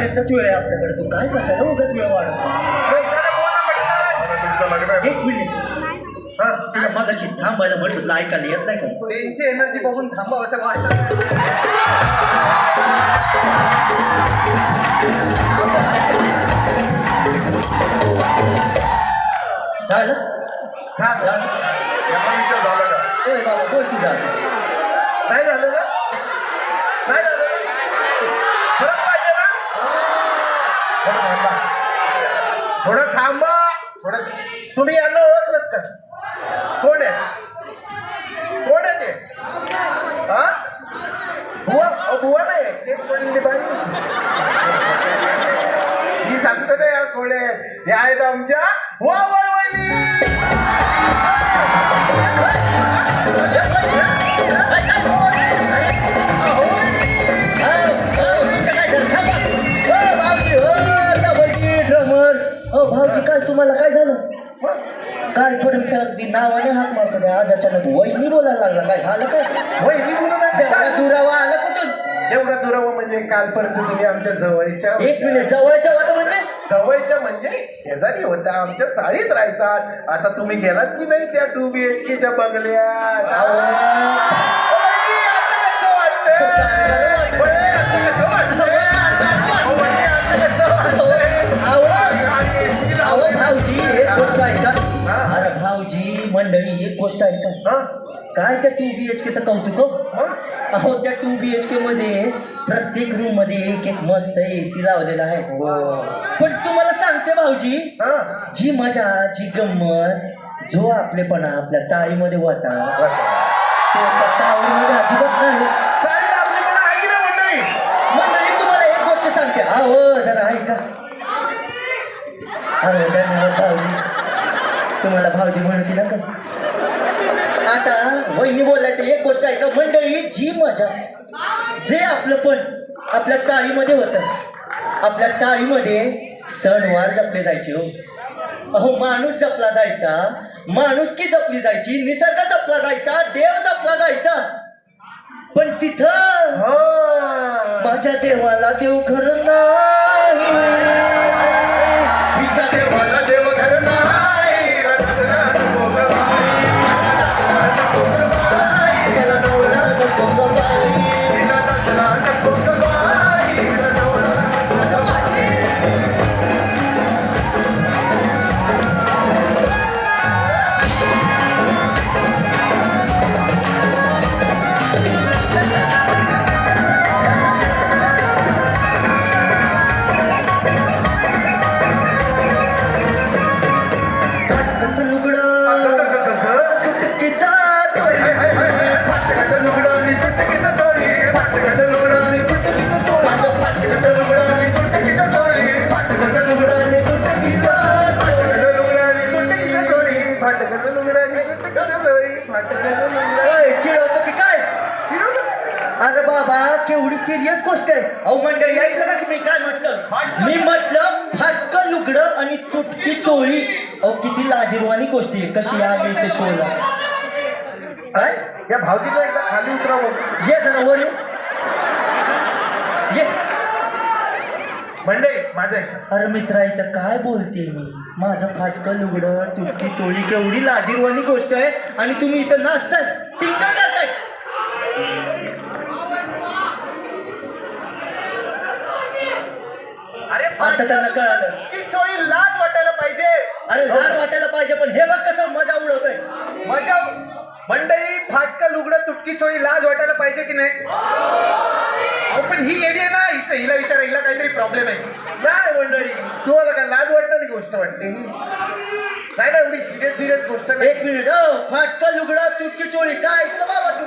एकच वेळ आहे आपल्याकडे, तू काय कशाला उगाच वेळ वाढवतो? एक मिनिट, तुला मगाशी थांबायला म्हटलं, तुला ऐकायला येत नाही काय? त्यांची एनर्जी बघून थांबावं असं वाटतं. झालं झालं का? बाबा बोल की झालं. नाही झालं ना? नाही झालं. फरक पाहिजे ना? थोडं थांबा थोडं. तुम्ही यांना ओळखलत का? कोण आहे? कोण आहे ते? हा बुवा? बुवा नाही ते सोडलेली बाई. मी सांगतो ना या कोण आहेत. या आहेत आमच्या वावळवणी. भाऊजी काय तुम्हाला काय झालं? काय परत अगदी नावाने हाक मारतो त्या आज अचानक वहिनी बोलायला लागला. काय झालं काय? वहिनी बोलू एवढा नका. दुरावा आला कुठून? एवढा दुरावा म्हणजे कालपर्यंत तुम्ही आमच्या जवळच्या एक मिनिट जवळच्या होतं म्हणजे जवळच्या म्हणजे शेजारी होता आमच्या चाळीत राहायचा. आता तुम्ही गेलात की नाही त्या 2 BHK च्या बंगल्यात? वहिनी, आता कसं वाटतंय? वहिनी, आता कसं वाटतंय? वहिनी, आता कसं वाटतंय? अहो भाऊजी एक गोष्ट आहे का? अरे भाऊजी मंडळी एक गोष्ट आहे का? हा? काय त्या 2 BHK चं कौतुक हो? मग? अहो त्या 2 BHK मध्ये प्रत्येक रूम मध्ये एक एक मस्त AC लावलेला आहे. पण तुम्हाला सांगते भाऊजी हा? जी मजा जी गंमत जो आपलेपणा आपल्या चाळीमध्ये होता तो टावर मध्ये अजिबात नाही. चाळीत आपली पण आहे की नाही मंडळी? मंडळी तुम्हाला एक गोष्ट सांगते. अहो जरा ऐका. अरे धन्यवाद भाऊजी. तुम्हाला भाऊजी म्हणू की नका? आता वहिनी बोललाय तर एक गोष्ट ऐका मंडळी. जी मजा जे आपलं पण आपल्या चाळीमध्ये होतं. आपल्या चाळीमध्ये सणवार जपले जायचे हो. अहो माणूस जपला जायचा, माणुसकी जपली जायची, निसर्ग जपला जायचा, देव जपला जायचा. पण तिथं माझ्या देवाला देव खरं नाही. हिच्या देवाला देव खरं नाही. चिडवतो की काय? अरे बाबा केवढी सिरियस गोष्ट आहे. अहो मंडळी ऐकलं का की मी काय म्हटलं? मी म्हटलं फाटकं लुगडं आणि तुटकी चोळी. अहो किती लाजिरवाणी गोष्ट आहे. कशी आली ते शोला काय या भावतीला एकदा खाली उतरावं. ये जरा वर ये. मंडळी माझं ऐका. अरे मित्रा इथं काय बोलते मी? माझं फाटकं लुगडं तुटकी चोळी केवढी लाजिरवाणी गोष्ट आहे आणि तुम्ही इथं नाचताय टिंगा करताय. अरे आता त्यांना कळालं. ती चोळी लाज वाटायला पाहिजे. अरे लाज वाटायला पाहिजे पण हे बघ कसं मजा उडवतोय. मजा मंडळी फाटकं लुगडं तुटकी चोळी लाज वाटायला पाहिजे की नाही? अहो पण ही येडी आहे ना. हिला विचारा. हिला काहीतरी प्रॉब्लेम आहे. नाही मंडळी तुम्हाला काय लाज वाटणारी गोष्ट वाटते ही? नाही ना एवढी सिरियस गोष्ट नाही. एक मिनिट. फाटकं लुगडं तुटकी चोळी काय ऐकलं बाबा तू?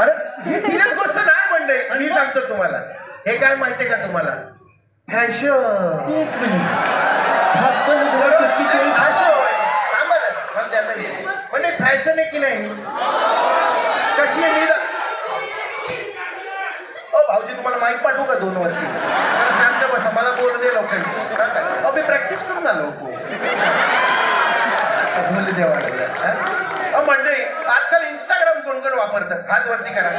अरे ही सिरियस गोष्ट नाही मंडळी. मी सांगतो तुम्हाला. हे काय माहितीये का तुम्हाला? फॅशन. एक मिनिट. फाटकं लुगडं तुटकी चोळी फॅशन. थांबा ना. मला त्यांना विचार. म्हणजे फॅशन आहे की नाही? कशी आहे मी भाऊजी तुम्हाला माईक पाठवू का 2 वरती? मला शांत बसा. मला बोल दे लोकांची. मी प्रॅक्टिस करून आलो बोल देवा. मंडळी आजकाल इंस्टाग्राम कोण कोण वापरतं? हात वरती करा.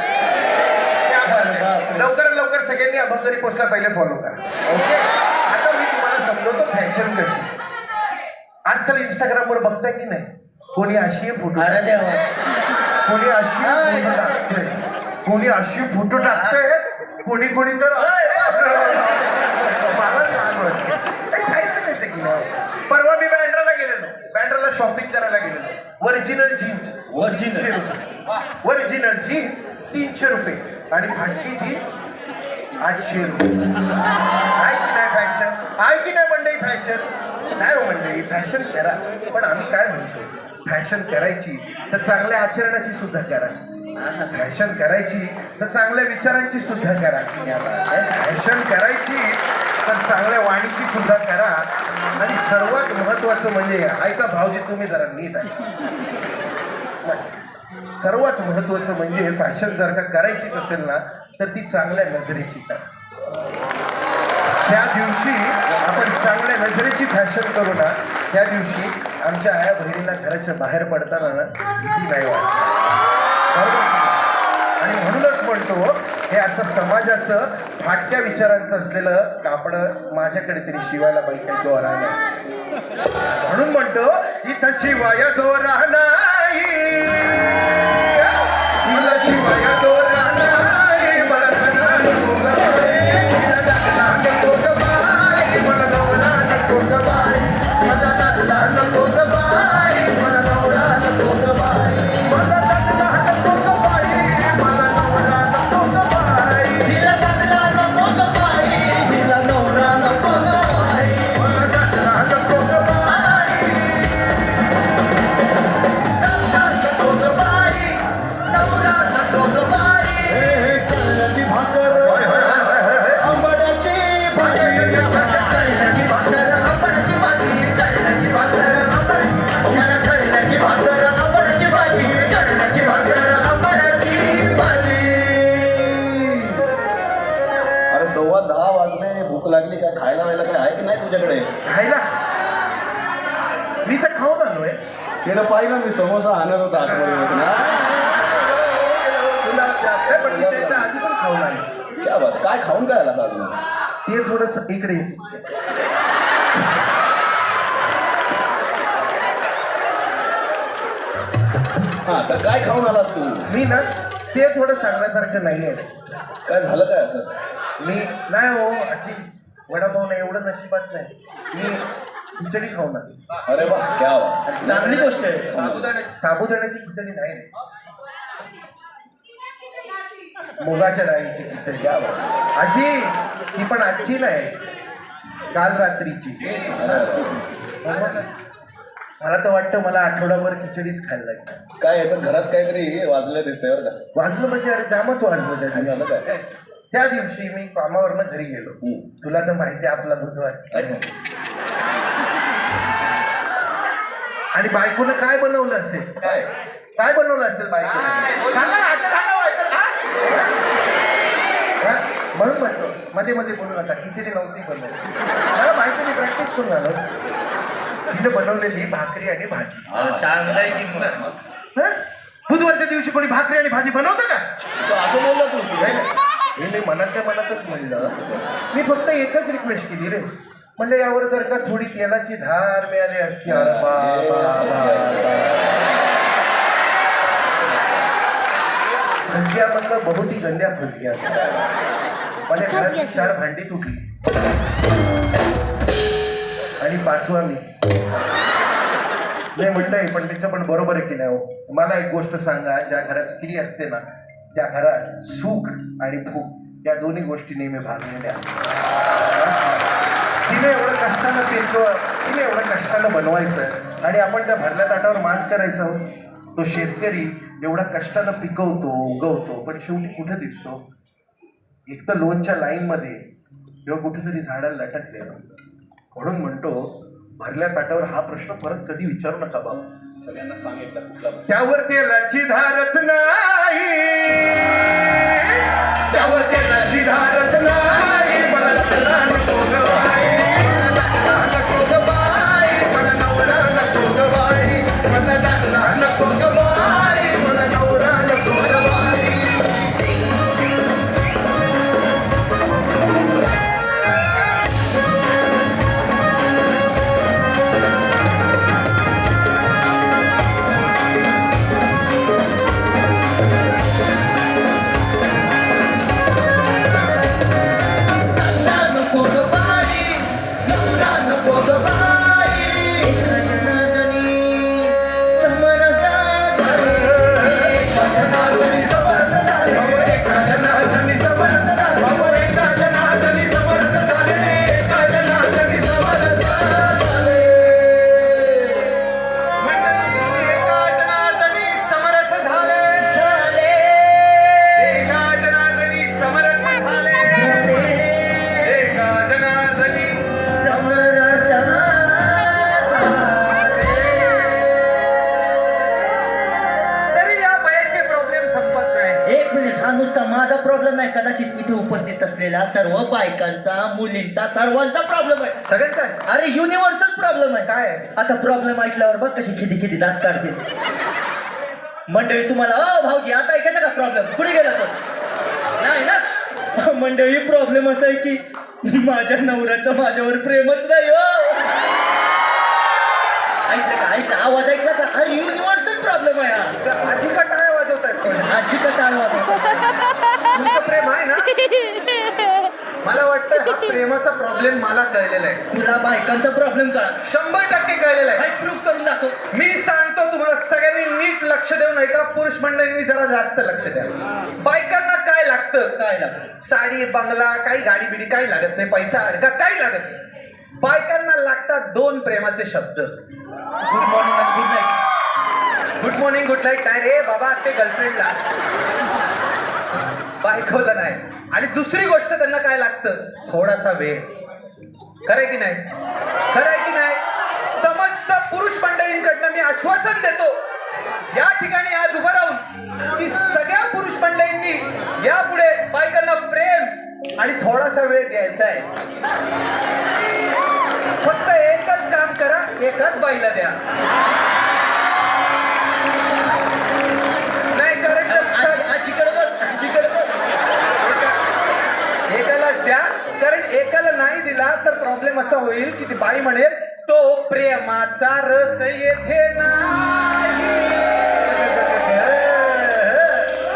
लवकर सगळ्यांनी अभंगरी पोस्टला पहिले फॉलो करा. ओके. आता मी तुम्हाला समजवतो फॅशन कशी. आजकाल इंस्टाग्रामवर बघताय की नाही? कोणी अशी फोटो. अरे देवा. कोणी अशी फोटो टाकतोय. कोणी अशी फोटो टाकतोय. कोणी तर फॅशन येते की नाही? परवा मी बँड्राला गेलेलो. बँड्राला शॉपिंग करायला गेलेलो. ओरिजिनल जीन्स 300 रुपये. ओरिजिनल जीन्स 300 रुपये आणि फाटकी जीन्स 800 रुपये. काय की नाही? नाही फॅशन आहे की नाही मंडळी फॅशन नाही हो मंडळी फॅशन करा पण आम्ही काय म्हणतो फॅशन करायची तर चांगल्या आचरणाची सुद्धा करा फॅशन करायची तर चांगल्या विचारांची सुद्धा करा फॅशन करायची तर चांगल्या वाणीची सुद्धा करा आणि सर्वात महत्वाचं म्हणजे ऐका भाऊजी तुम्ही जरा नीट ऐका मस्त सर्वात महत्वाचं म्हणजे फॅशन जर का करायचीच असेल ना तर ती चांगल्या नजरेची करा ज्या दिवशी आपण चांगल्या नजरेची फॅशन करू ना त्या दिवशी आमच्या आया बहिणीला घराच्या बाहेर पडताना ना भीती नाही वाटत आणि म्हणूनच म्हणतो हे असं समाजाचं फाटक्या विचारांचं असलेलं कापड माझ्याकडे तरी शिवायला बाई काही दोरा नाही म्हणून म्हणतो इथं शिवाय दोरा नाही इथं शिवाय दोरा नाही मला नको ग बाई, मला नको ग बाई, मला नवरा नको ग बाई, मला दादला नको ग बाई, मला नवरा नको ग बाई, मला दादला नको ग बाई, मला नवरा नको ग बाई, हिला दादला नको ग बाई, हिला नवरा नको ग बाई, मला दादला नको ग बाई, दादला नको ग बाई, नवरा नको ग बाई. कळण्याची भाकर आंबाड्याची भाजी कळण्याची भाकर आंबड्याची भाजी, कळण्याची भाकर आंबड्याची, मला कळण्याची भाकर आंबड्याची भाजी, कळण्याची भाकर आंबड्याची भाजी. अरे 10:15 वाजले भूक लागली काय खायला वायला काय आहे की नाही तुझ्याकडे खायला मी तर खाऊन आलोय ते तर पाहिलं मी समोसा आणत होता आतमध्ये बसून. तुला द्या, पण मी त्याच्या आधी पण खाऊन आलो क्या बात आहे. काय खाऊन काय आला अजून ते थोडस इकडे ये. हा तर काय खाऊन आलास तू मी ना ते थोडं सांगण्यासारखं नाहीये काय झालं काय असं मी नाही हो आजी वडापाव नाही एवढं नशिबात नाही मी खिचडी खाऊन आलो अरे वा क्या बात चांगली गोष्ट आहे. साबुदाण्याची खिचडी नाही रे. मुगाच्या डाळीची खिचडी क्या बात आजी ती पण आजची नाही काल रात्रीची मला तर वाटतं मला आठवडाभर खिचडीच खायला लागली काय याचं घरात काहीतरी वाजलं दिसतंय बरं का वाजलं म्हणजे अरे जामच वाजलं त्या काय झालं दिवशी. काय त्या दिवशी मी कामावरनं घरी गेलो तुला तर माहिती आहे आपला बुधवार आणि बायकोनं काय बनवलं असेल काय काय बनवलं असेल बायकोनं सांगा ना, आता सांगा हो, ऐका ना. हा? म्हणून म्हणतो मध्ये मध्ये बोलू नका खिचडी नव्हती बनवली मला माहिती मी प्रॅक्टिस करून आलो तिने बनवलेली भाकरी आणि भाजी चांगलं आहे की मग. हा? बुधवारच्या दिवशी कोणी भाकरी आणि भाजी बनवतं का तो असं बोलला तू हे मी मनातल्या मनातच म्हणलं मी फक्त एकच रिक्वेस्ट केली रे म्हणलं यावर जर का थोडी तेलाची धार मिळाली असती अरे बा, बा, बा, बा. फसग्या म्हणलं बहुत ही गंद्या फसग्या माझ्या घरात 4 भांडी तुटली आणि 5वा मी नाही म्हणलंय पण तिचं पण बरोबर आहे की नाही हो मला एक गोष्ट सांगा ज्या घरात स्त्री असते ना त्या घरात सुख आणि भूक या दोन्ही गोष्टी नेहमी भागलेल्या असतात तिने एवढं कष्टानं तिने एवढं कष्टानं बनवायचं आणि आपण त्या भरल्या ताटावर मास करायचा हो तो शेतकरी एवढा कष्टानं पिकवतो उगवतो पण शेवटी कुठे दिसतो एक तर लोनच्या लाईनमध्ये किंवा कुठेतरी झाडाला लटकलेलं म्हणून म्हणतो भरल्या ताटावर हा प्रश्न परत कधी विचारू नका बाबा सगळ्यांना सांगितलं कुठला त्यावर तेलाची धारच नाही त्यावर तेलाची धारच नाही मला नवरा नको ग बाई, मला नको ग बाई, मला नवरा नको ग बाई, मला दादला नको ग बाई, मला नवरा नको ग बाई. इथे उपस्थित असलेल्या सर्व बायकांचा, मुलींचा, सर्वांचा प्रॉब्लेम आहे. सगळ्यांचा आहे. अरे युनिव्हर्सल प्रॉब्लेम आहे. काय आहे? आता प्रॉब्लेम ऐकल्यावर बघ कशी खिदी खिदी दात काढते. मंडळी तुम्हाला भाऊजी आता ऐकायचं का प्रॉब्लेम? कुठे गेला तो? नाही ना मंडळी, प्रॉब्लेम असा आहे की माझ्या नवऱ्याचं माझ्यावर प्रेमच नाही हो. ऐकलं का? ऐकलं? आवाज ऐकला का? अरे युनिव्हर्सल प्रॉब्लेम आहे हा. आजी का टाळ्या वाजवत आहेत? आजी का टाळ वाजवतात? तुमचं प्रेम आहे ना? मला वाटतं हा प्रेमाचा प्रॉब्लेम मला कळलेला आहे. तुला बायकांचा प्रॉब्लेम कळा? 100% कळलेला आहे. प्रूफ करून दाखव. मी सांगतो तुम्हाला, सगळ्यांनी नीट लक्ष देऊन ऐका. पुरुष मंडळींनी जरा जास्त लक्ष द्या. बायकांना काय लागतं? काय लागतं? साडी, बंगला, काही गाडी बिडी काही लागत नाही, पैसा अडका काही लागत नाही. बायकांना लागतात 2 प्रेमाचे शब्द. गुड मॉर्निंग आणि good night. Good morning, good night नाही रे बाबा, ते गर्लफ्रेंडला, बायकोला नाही. आणि दुसरी गोष्ट त्यांना काय लागतं? थोडासा वेळ. खरंय की नाही? खरंय की नाही? समस्त पुरुष मंडळींकडनं मी आश्वासन देतो या ठिकाणी आज उभं राहून की सगळ्या पुरुष मंडळींनी यापुढे बायकांना प्रेम आणि थोडासा वेळ द्यायचा आहे. फक्त एकच काम करा, एकच बाईला द्या. नाही कारण आजीकडे बघ, आजीकडे बघ. एकालाच द्या, कारण एकाला नाही दिला तर प्रॉब्लेम असा होईल की ती बाई म्हणेल तो प्रेमाचा रस येथे नाही.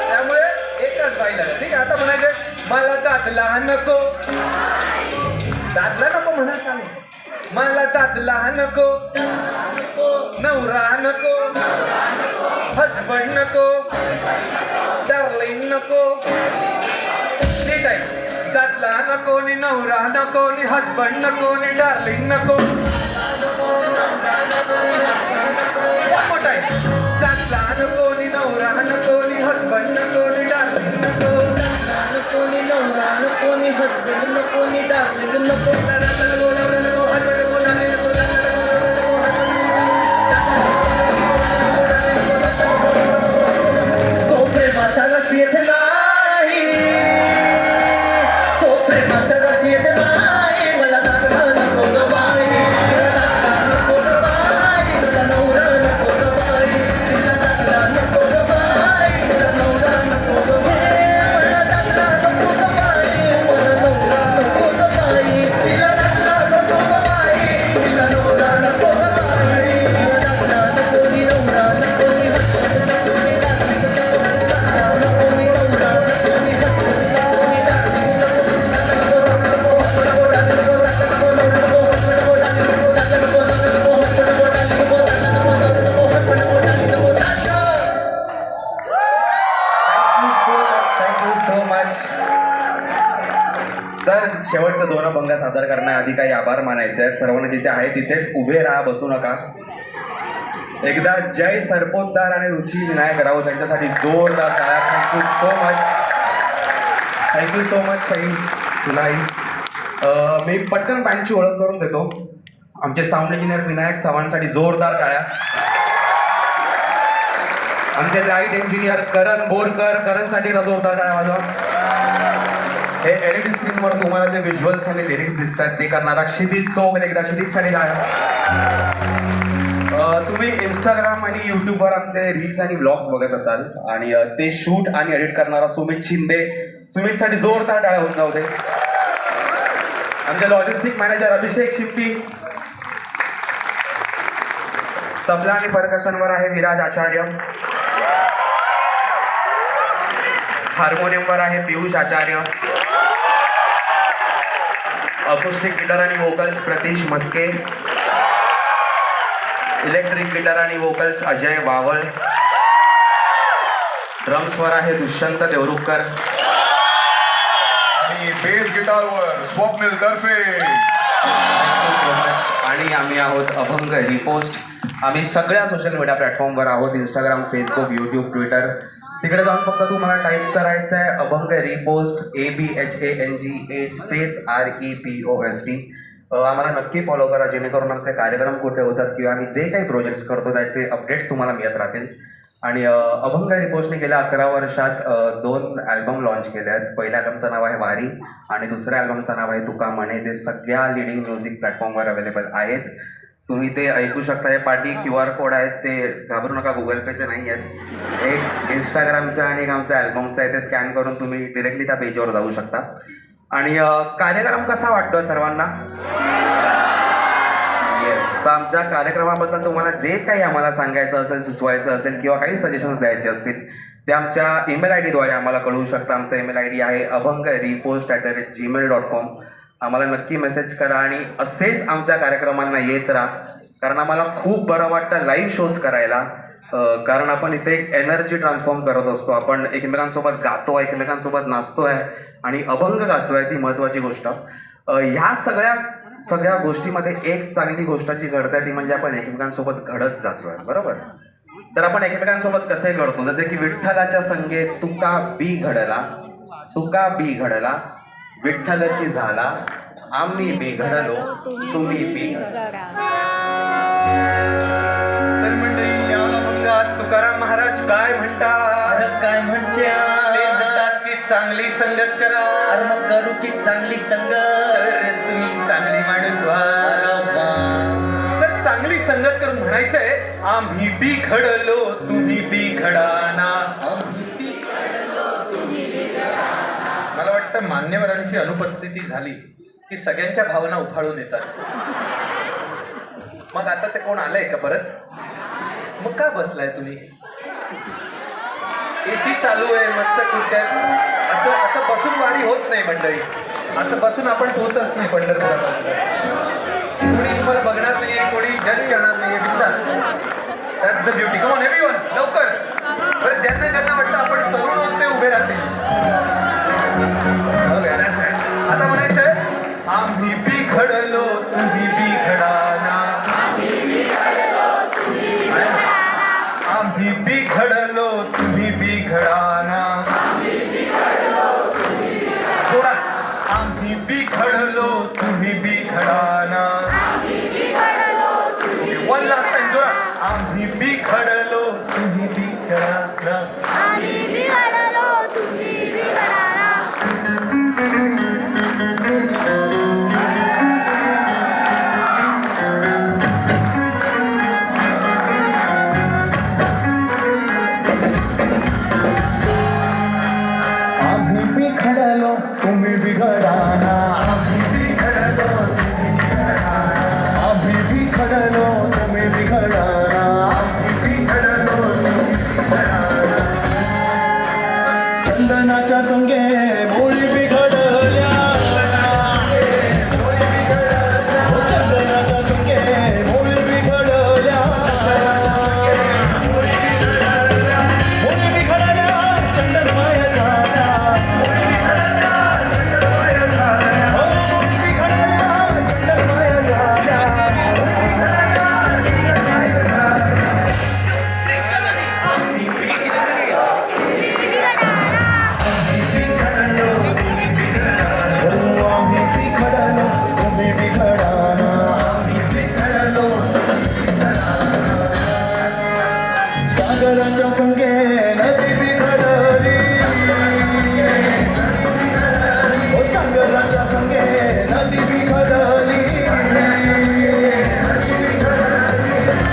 त्यामुळे एकच बाईला द्या. ठीक आहे? आता म्हणायचं मला दादला नको, दादला नको म्हणा चालेल. मला दादला नको, नवरा नको, हसबंड नको, डार्लिंग नको. नीट आहे. दादला नको नि नवरा नको नि हसबंड नको नि डार्लिंग नको. मोठा आहे. दादला नको नि नवरा नको नि हसबंड नको नि डार्लिंग नको. नको नि नवरा नको नि हसबंड नको नि डार्लिंग नको. तो प्रेमाचा रस येत नाही, तो प्रेमाचा रस येत नाही. मला दादला नको ग बाई, मला दादला नको ग बाई, मला नवरा नको ग बाई, मला दादला नको ग बाई, मला नवरा नको ग बाई, मला दादला नको ग बाई, मला नवरा नको ग बाई, तिला दादला नको ग बाई, तिला नवरा नको ग बाई, तिला दादला नको नि नवरा नको नि हसबंड नको नि डार्लिंग नको, दादला नको नि नवरा नको नि हसबंड नको नि डार्लिंग नको. Thank you so much. तर शेवटचं 2 अभंग सादर करण्याआधी काही आभार मानायचे आहेत. सर्वांना जिथे आहे तिथेच उभे राहा, बसू नका. एकदा जय सरपोतदार आणि रुची विनायक राऊत यांच्यासाठी जोरदार टाळ्या. Thank you so much. Thank you so much Sai, तुलाही. मी पटकन बँडची ओळख करून देतो. आमचे साऊंड इंजिनियर विनायक चव्हाणसाठी जोरदार टाळ्या. आमचे लाईट इंजिनियर करण बोरकर, करणसाठी जोरदार टाळ्या वाजवा. हे एलईडी स्क्रीनवर तुम्हाला जे व्हिज्युअल्स आणि लिरिक्स दिसत आहेत ते करणारा क्षितिज चौक, एकदा क्षितिजसाठी टाळ्या. तुम्ही इंस्टाग्राम आणि यूट्यूबवर आमचे रील्स आणि ब्लॉग्स बघत असाल आणि ते शूट आणि एडिट करणारा सुमित शिंदे, सुमितसाठी जोरदार टाळ्या होऊन जाऊ दे. आमचे लॉजिस्टिक मॅनेजर अभिषेक शिंपी. तबला आणि परकशनवर आहे विराज आचार्य. हार्मोनियमवर आहे पियुष आचार्य. अकोस्टिक गिटार आणि vocals Pratish Maske. Electric guitar आणि वोकल्स अजय वावळ. ड्रम्सवर आहे दुष्यंत देवरुखकर. आणि बेस गिटारवर स्वप्नील तर्फे. Thank you so much. आणि आम्ही आहोत अभंग रिपोस्ट. आम्ही सगळ्या सोशल मीडिया प्लॅटफॉर्मवर आहोत. Instagram, Facebook, YouTube, Twitter. तिकडे जाऊन फक्त तुम्हाला टाईप करायचं आहे अभंग रिपोस्ट, ABHANGA स्पेस REPOST. आम्हाला नक्की फॉलो करा, जेणेकरून आमचे कार्यक्रम कुठे होतात किंवा आम्ही जे काही प्रोजेक्ट्स करतो त्याचे अपडेट्स तुम्हाला मिळत राहतील. आणि अभंग रिपोर्टने गेल्या 11 वर्षात 2 अल्बम लॉन्च केले आहेत. पहिल्या अल्बमचं नाव आहे वारी आणि दुसऱ्या अल्बमचं नाव आहे तुका म्हणे, जे सगळ्या लिडिंग म्युझिक प्लॅटफॉर्मवर अवेलेबल आहेत. तुम्ही ते ऐकू शकता. हे पाठी QR कोड आहेत, ते घाबरू नका, गुगल पेचे नाही आहेत. एक इंस्टाग्रामचं आणि एक आमच्या अल्बमचं आहे, ते स्कॅन करून तुम्ही डिरेक्टली त्या पेजवर जाऊ शकता. आणि कार्यक्रम कसा वाटतो सर्वांना? येस. तर आमच्या कार्यक्रमाबद्दल तुम्हाला जे काही आम्हाला सांगायचं असेल, सुचवायचं असेल किंवा काही सजेशन्स द्यायचे असतील ते आमच्या ईमेल आय डीद्वारे आम्हाला कळवू शकता. आमचा ईमेल आय डी आहे abhangrepost@gmail.com. आम्हाला नक्की मेसेज करा आणि असेच आमच्या कार्यक्रमांना येत राहा, कारण आम्हाला खूप बरं वाटतं लाईव्ह शोज करायला. कारण आपण इथे एक एनर्जी ट्रान्सफॉर्म करत असतो. आपण एकमेकांसोबत गातो, एकमेकांसोबत नाचतोय आणि अभंग गातोय, ती महत्त्वाची गोष्ट. ह्या सगळ्या गोष्टीमध्ये एक चांगली गोष्ट जी घडते ती म्हणजे आपण एकमेकांसोबत घडत जातोय, बरोबर? तर आपण एकमेकांसोबत कसे घडतो, जसे की विठ्ठलाच्या संगे तुका बी घडला विठ्ठलाची झाला, आम्ही बी घडलो तुम्ही बी. तर मंडळी, या अभंगात तुकाराम महाराज काय म्हणतात? अरे काय म्हणत्या? ते म्हणतात की चांगली संगत करा. अरे मग करू की चांगली संगत? तरच तुम्ही चांगली माणूस व्हा. अरे वा. तर चांगली संगत करून म्हणायचंय, आम्ही बी घडलो तुम्ही बी घडाना. मला वाटतं मान्यवरांची अनुपस्थिती झाली की सगळ्यांच्या भावना उफाळून येतात. मग आता ते कोण आलंय का परत? मग का बसलाय तुम्ही? AC चालू आहे, मस्त खुर्च्या आहेत. असं बसून वारी होत नाही मंडळी. असं बसून आपण पोहोचत नाही पंढरपुरापर्यंत. कोणी तुम्हाला बघणार नाही, कोणी जज करणार नाही. बिंदास. That's the beauty. Come on everyone, लवकर. बरं, ज्यांना वाटतं आपण तरुण होत ते उभे राहतील. आता म्हणायचंय, आम्ही बी घडलो तुम्ही बी घडाना. आम्ही बी घडलो तुम्ही बी घडाना. जोरात. आम्ही बी घडलो तुम्ही बी घडाना. वन लास्ट टाइम जोरात. आम्ही बी घडलो तुम्ही बी घडाना. आम्ही बी घडलो तुम्ही बी घडाना. आम्ही बी घडलो तुम्ही बी घडाना. चंदनाच्या संगे मोळी बी घडल्या. चंदनाच्या संगे मोळी बी घडल्या. मोळी बी घडल्या, चंदनमय झाल्या. मोळी बी घडल्या, चंदनमय झाल्या. सागराच्या संगे नदी बी घडली. सागराच्या संगे नदी बी घडली.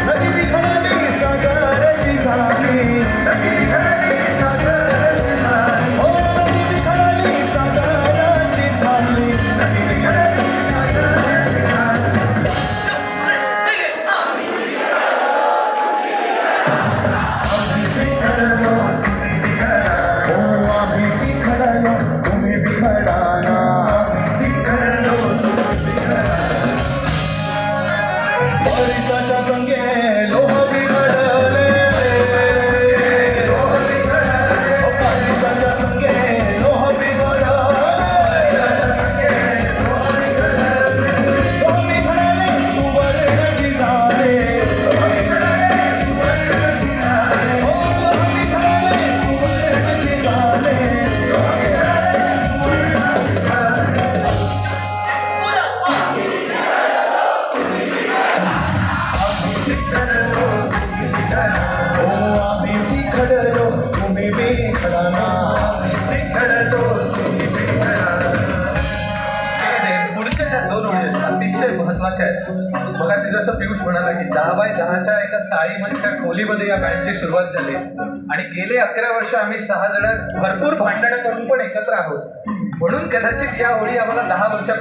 नदी बी घडली, सागराची झाली. नदी बी घडली, सागराची झाली. तुम्ही बी घडाना. परिसाच्या संगे लोह बी घडले. परिसाच्या संगे लोह बी घडले. लोह बी घडले, सुवर्णाची झाले. लोह बी घडले, सुवर्णाची झाले. बोला. पुढच्या ज्या 2 ओळी आहेत अतिशय महत्वाच्या आहेत. मगाशी जसं पियुष म्हणाला की 10 बाय 10च्या एका चाळीमधच्या खोलीमध्ये या बँडची सुरुवात झाली आणि गेले 11 वर्ष आम्ही 6 जण भरपूर भांडणं करून पण एकत्र आहोत. म्हणून कदाचित या ओळी आम्हाला 10 वर्षापासून